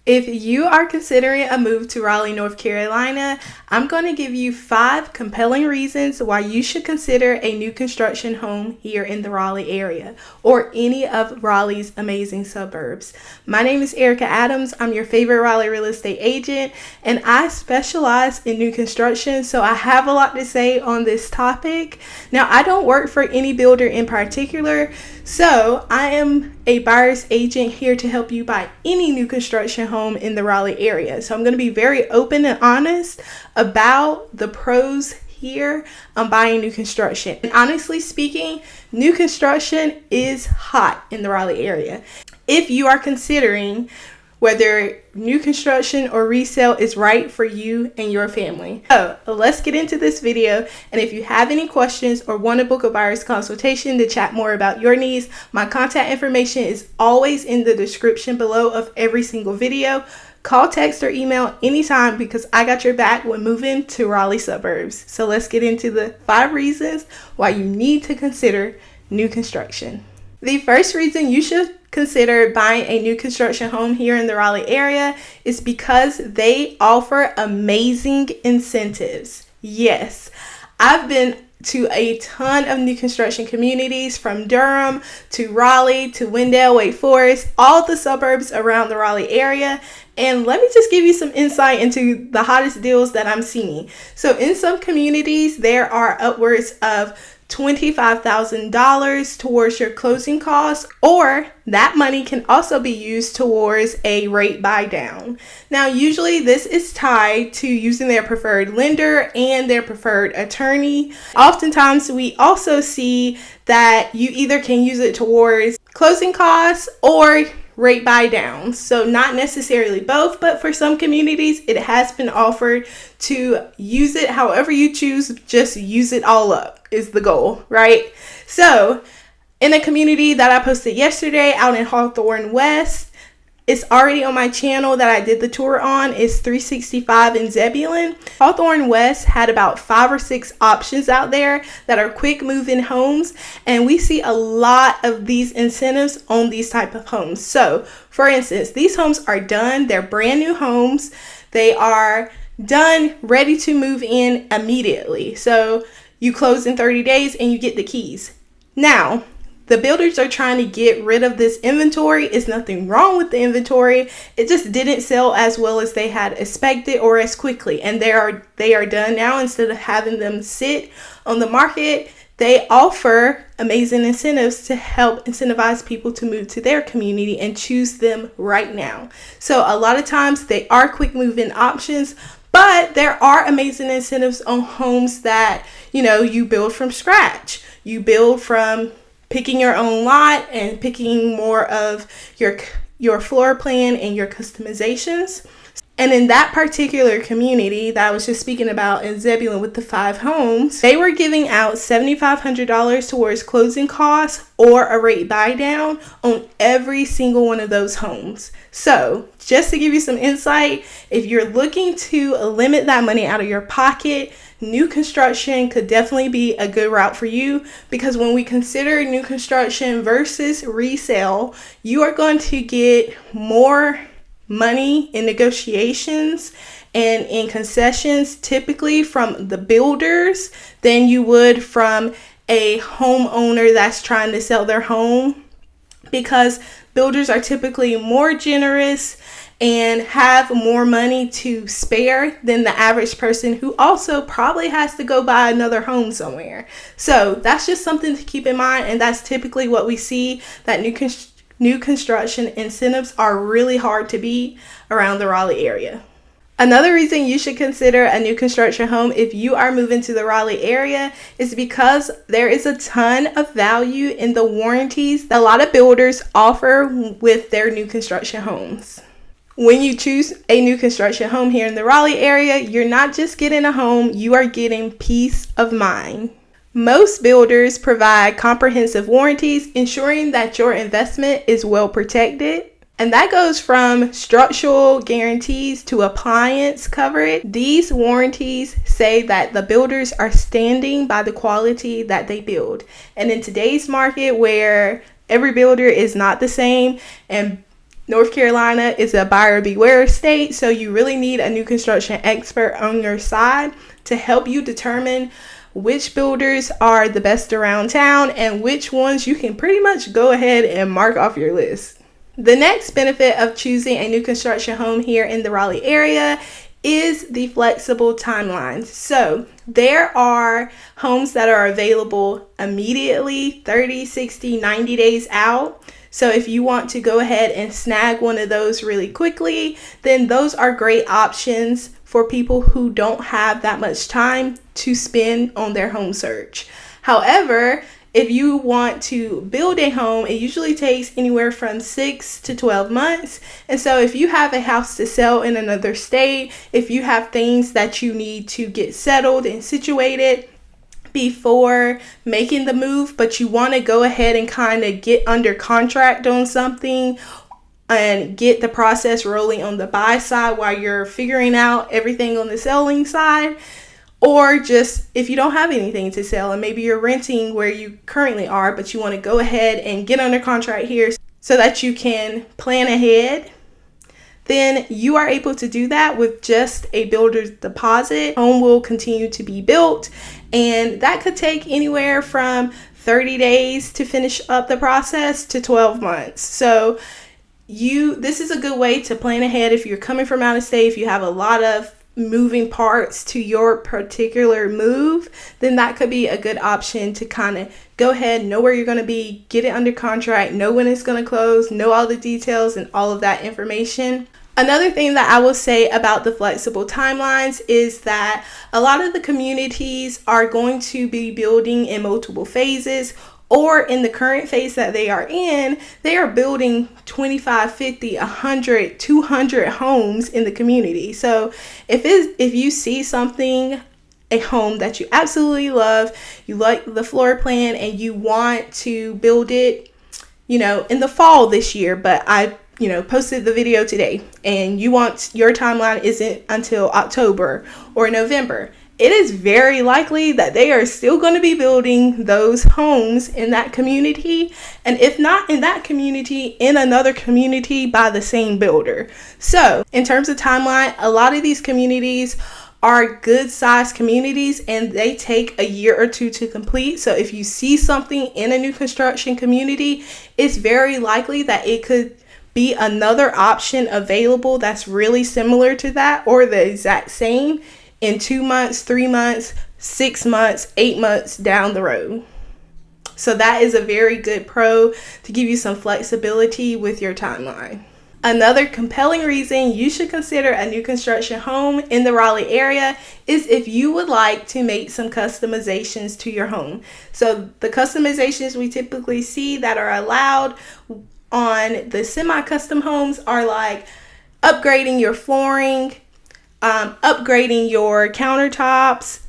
If you are considering a move to Raleigh, North Carolina, I'm going to give you 5 compelling reasons why you should consider a new construction home here in the Raleigh area or any of Raleigh's amazing suburbs. My name is Erica Adams. I'm your favorite Raleigh real estate agent, and I specialize in new construction, so I have a lot to say on this topic. Now, I don't work for any builder in particular, so I am a buyer's agent here to help you buy any new construction home in the Raleigh area. So I'm going to be very open and honest about the pros here on buying new construction. And honestly speaking, new construction is hot in the Raleigh area. If you are considering whether new construction or resale is right for you and your family. So let's get into this video. And if you have any questions or want to book a buyer's consultation to chat more about your needs, my contact information is always in the description below of every single video. Call, text, or email anytime because I got your back when moving to Raleigh suburbs. So let's get into the 5 reasons why you need to consider new construction. The first reason you should consider buying a new construction home here in the Raleigh area is because they offer amazing incentives. Yes, I've been to a ton of new construction communities from Durham to Raleigh to Wendell, Wake Forest, all the suburbs around the Raleigh area. And let me just give you some insight into the hottest deals that I'm seeing. So in some communities, there are upwards of $25,000 towards your closing costs, or that money can also be used towards a rate buy down. Now, usually this is tied to using their preferred lender and their preferred attorney. Oftentimes, we also see that you either can use it towards closing costs or rate buy downs. So not necessarily both, but for some communities, it has been offered to use it however you choose, just use it all up is the goal, right? So in a community that I posted yesterday out in Hawthorne West, it's already on my channel that I did the tour on. It's 365 in Zebulon. Hawthorne West had about 5 or 6 options out there that are quick move-in homes, and we see a lot of these incentives on these type of homes. So for instance, these homes are done, they're brand new homes, they are done, ready to move in immediately. So you close in 30 days and you get the keys. Now, the builders are trying to get rid of this inventory. It's nothing wrong with the inventory. It just didn't sell as well as they had expected or as quickly. And they are done now. Instead of having them sit on the market, they offer amazing incentives to help incentivize people to move to their community and choose them right now. So a lot of times they are quick move-in options, but there are amazing incentives on homes that, you build from scratch. You build from picking your own lot and picking more of your floor plan and your customizations. And in that particular community that I was just speaking about in Zebulon with the 5 homes, they were giving out $7,500 towards closing costs or a rate buy down on every single one of those homes. So just to give you some insight, if you're looking to limit that money out of your pocket, new construction could definitely be a good route for you, because when we consider new construction versus resale, you are going to get more money in negotiations and in concessions typically from the builders than you would from a homeowner that's trying to sell their home, because builders are typically more generous and have more money to spare than the average person who also probably has to go buy another home somewhere. So that's just something to keep in mind, and that's typically what we see, that new construction incentives are really hard to beat around the Raleigh area. Another reason you should consider a new construction home if you are moving to the Raleigh area is because there is a ton of value in the warranties that a lot of builders offer with their new construction homes. When you choose a new construction home here in the Raleigh area, you're not just getting a home, you are getting peace of mind. Most builders provide comprehensive warranties, ensuring that your investment is well protected. And that goes from structural guarantees to appliance coverage. These warranties say that the builders are standing by the quality that they build. And in today's market where every builder is not the same and North Carolina is a buyer beware state, so you really need a new construction expert on your side to help you determine which builders are the best around town and which ones you can pretty much go ahead and mark off your list. The next benefit of choosing a new construction home here in the Raleigh area is the flexible timelines. So there are homes that are available immediately, 30, 60, 90 days out. So if you want to go ahead and snag one of those really quickly, then those are great options for people who don't have that much time to spend on their home search. However, if you want to build a home, it usually takes anywhere from 6 to 12 months. And so if you have a house to sell in another state, if you have things that you need to get settled and situated before making the move, but you want to go ahead and kind of get under contract on something and get the process rolling on the buy side while you're figuring out everything on the selling side, or just if you don't have anything to sell and maybe you're renting where you currently are, but you want to go ahead and get under contract here so that you can plan ahead, then you are able to do that with just a builder's deposit. Home will continue to be built, and that could take anywhere from 30 days to finish up the process to 12 months. So this is a good way to plan ahead if you're coming from out of state, if you have a lot of moving parts to your particular move, then that could be a good option to kind of go ahead, know where you're going to be, get it under contract, know when it's going to close, know all the details and all of that information. Another thing that I will say about the flexible timelines is that a lot of the communities are going to be building in multiple phases, or in the current phase that they are in, they are building 25, 50, 100, 200 homes in the community. So if you see something, a home that you absolutely love, you like the floor plan and you want to build it, in the fall this year, but I posted the video today and your timeline isn't until October or November, it is very likely that they are still going to be building those homes in that community, and if not in that community, in another community by the same builder. So in terms of timeline, a lot of these communities are good sized communities and they take a year or two to complete. So if you see something in a new construction community, it's very likely that it could be another option available that's really similar to that or the exact same in 2 months, 3 months, 6 months, 8 months down the road. So that is a very good pro to give you some flexibility with your timeline. Another compelling reason you should consider a new construction home in the Raleigh area is if you would like to make some customizations to your home. So the customizations we typically see that are allowed on the semi-custom homes are like upgrading your flooring, upgrading your countertops,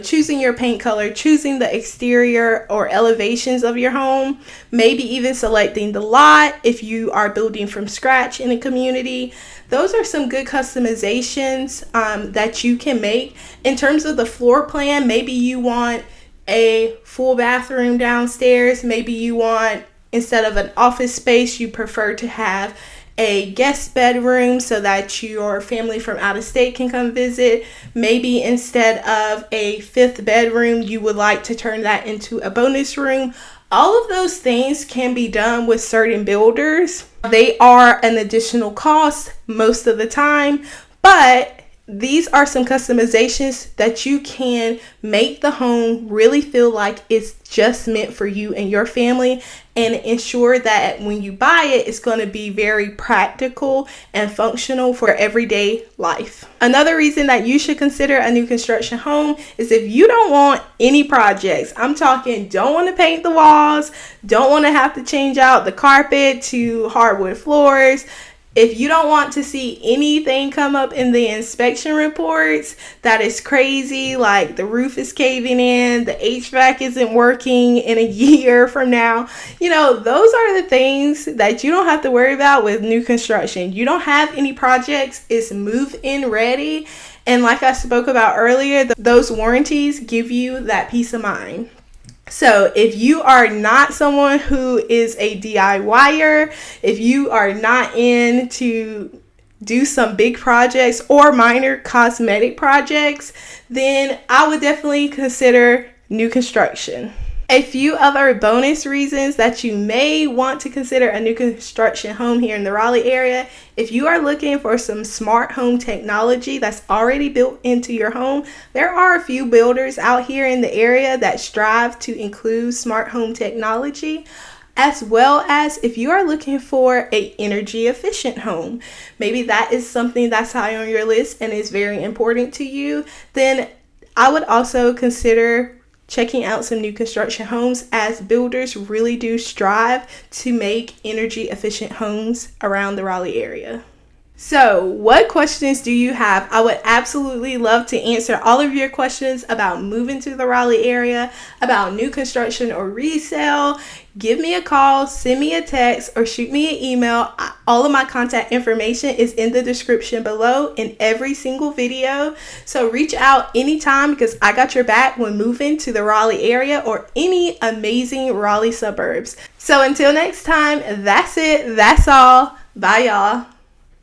choosing your paint color, choosing the exterior or elevations of your home, maybe even selecting the lot if you are building from scratch in a community. Those are some good customizations that you can make. In terms of the floor plan, maybe you want a full bathroom downstairs. Maybe you want, instead of an office space, you prefer to have a guest bedroom so that your family from out of state can come visit. Maybe instead of a 5th bedroom, you would like to turn that into a bonus room. All of those things can be done with certain builders. They are an additional cost most of the time, but these are some customizations that you can make the home really feel like it's just meant for you and your family, and ensure that when you buy it, it's going to be very practical and functional for everyday life. Another reason that you should consider a new construction home is if you don't want any projects. I'm talking don't want to paint the walls, don't want to have to change out the carpet to hardwood floors. If you don't want to see anything come up in the inspection reports that is crazy, like the roof is caving in, the HVAC isn't working in a year from now, those are the things that you don't have to worry about with new construction. You don't have any projects, it's move-in ready. And like I spoke about earlier, those warranties give you that peace of mind. So if you are not someone who is a DIYer, if you are not in to do some big projects or minor cosmetic projects, then I would definitely consider new construction. A few other bonus reasons that you may want to consider a new construction home here in the Raleigh area. If you are looking for some smart home technology that's already built into your home, there are a few builders out here in the area that strive to include smart home technology. As well as if you are looking for a energy efficient home, maybe that is something that's high on your list and is very important to you, then I would also consider checking out some new construction homes, as builders really do strive to make energy efficient homes around the Raleigh area. So, what questions do you have? I would absolutely love to answer all of your questions about moving to the Raleigh area, about new construction or resale. Give me a call, send me a text, or shoot me an email. All of my contact information is in the description below in every single video. So reach out anytime, because I got your back when moving to the Raleigh area or any amazing Raleigh suburbs. So until next time, that's it. That's all. Bye, y'all.